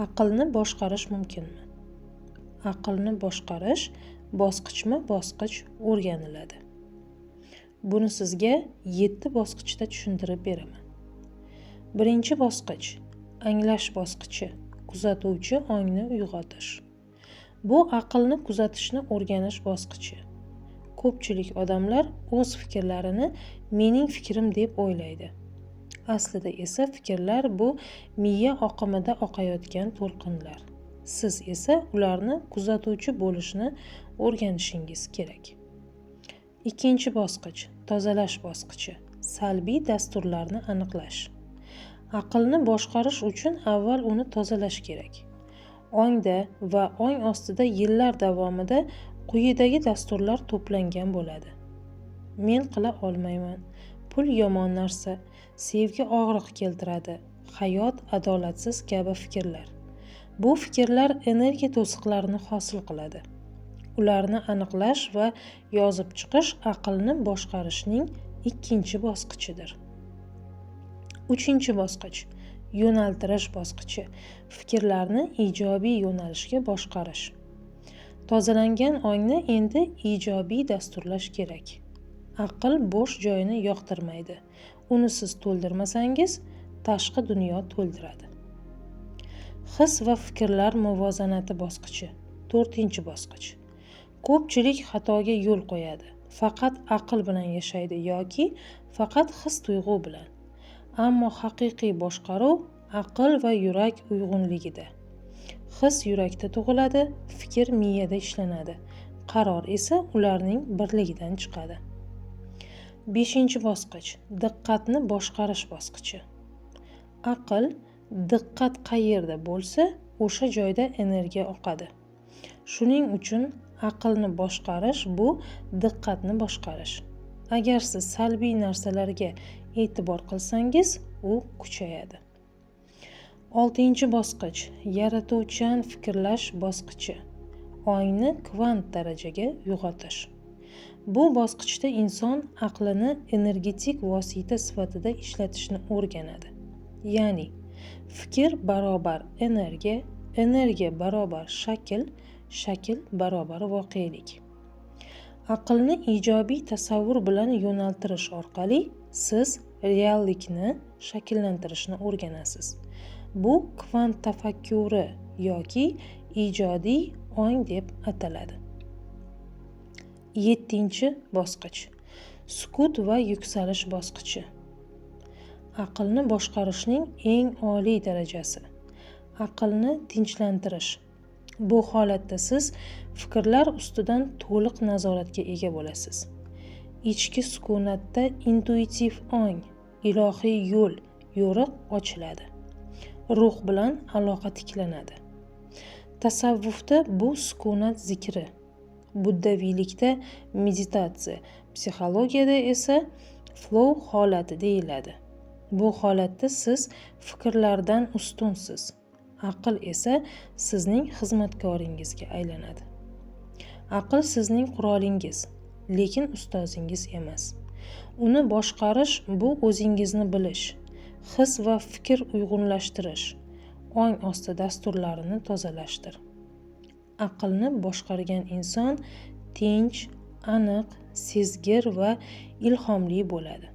Aqlni boshqarish mumkinmi? Aqlni boshqarish bosqichma-bosqich o'rganiladi. Buni sizga 7 bosqichda tushuntirib beraman. Birinchi bosqich anglash bosqichi, kuzatuvchi ongni uyg'otish. Bu aqlni kuzatishni o'rganish bosqichi. Ko'pchilik odamlar o'z fikrlarini mening fikrim deb o'ylaydi. Aslida esa fikrlar bu miya oqimida oqayotgan to'lqinlar. Siz esa ularni kuzatuvchi bo'lishni o'rganishingiz kerak. Ikkinchi bosqich tozalash bosqichi, salbiy dasturlarni aniqlash. Aqlni boshqarish uchun avval uni tozalash kerak. Ongda va ong ostida yillar davomida quyidagi dasturlar to'plangan bo'ladi. Men qila olmayman, pul yomon narsa, sevgi og'riq keltiradi, hayot adolatsiz kabi fikrlar. Bu fikrlar energiya to'siqlarini hosil qiladi. Ularni aniqlash va yozib chiqish aqlni boshqarishning ikkinchi bosqichidir. Uchinchi bosqich yo'naltirish bosqichi, fikrlarni ijobiy yo'nalishga boshqarish. Tozalangan ongni endi ijobiy dasturlash kerak. Aql bo'sh joyini yoqtirmaydi. Uni siz to'ldirmasangiz, tashqi dunyo to'ldiradi. His va fikrlar muvozanati bosqichi, 4-bosqich. Ko'pchilik xatoga yo'l qo'yadi. Faqat aql bilan yashaydi yoki faqat his-tuyg'u bilan. Ammo haqiqiy boshqaruv aql va yurak uyg'unligida. His yurakda tug'iladi, fikr miyada ishlanadi. Qaror esa ularning birligidan chiqadi. 5-bosqich diqqatni boshqarish bosqichi. Aql diqqat qayerda bo'lsa, o'sha joyda energiya oqadi. Shuning uchun aqlni boshqarish bu diqqatni boshqarish. Agar siz salbiy narsalarga e'tibor qilsangiz, u kuchayadi. 6-bosqich yaratuvchan fikrlash bosqichi. Ongni kvant darajaga uyg'otish. Bu bosqichda inson aqlini energetik vosita sifatida ishlatishni o'rganadi. Ya'ni fikr barobar energiya, energiya barobar shakl, shakl barobar voqelik. Aqlni ijobiy tasavvur bilan yo'naltirish orqali siz reallikni shakllantirishni o'rganasiz. Bu kvant tafakkuri yoki ijodiy ong deb ataladi. 7-bosqich sukut va yuksalish bosqichi. Aqlni boshqarishning eng oliy darajasi. Aqlni tinchlantirish. Bu holatda siz fikrlar ustidan to'liq nazoratga ega bo'lasiz. Ichki sukunatda intuitiv ong, ilohiy yo'l, yo'riq ochiladi. Ruh bilan aloqa tiklanadi. Tasavvufda bu sukunat zikri, buddaviylikda meditatsiya, psixologiyada esa flow holati deyiladi. Bu holatda siz fikrlardan ustunsiz. Aql esa sizning xizmatkoringizga aylanadi. Aql sizning qurolingiz, lekin ustozingiz emas. Uni boshqarish bu o'zingizni bilish, his va fikr uyg'unlashtirish, ong osti dasturlarini tozalashdir. Aqlni boshqargan inson tinch, aniq, sezgir va ilhomli bo'ladi.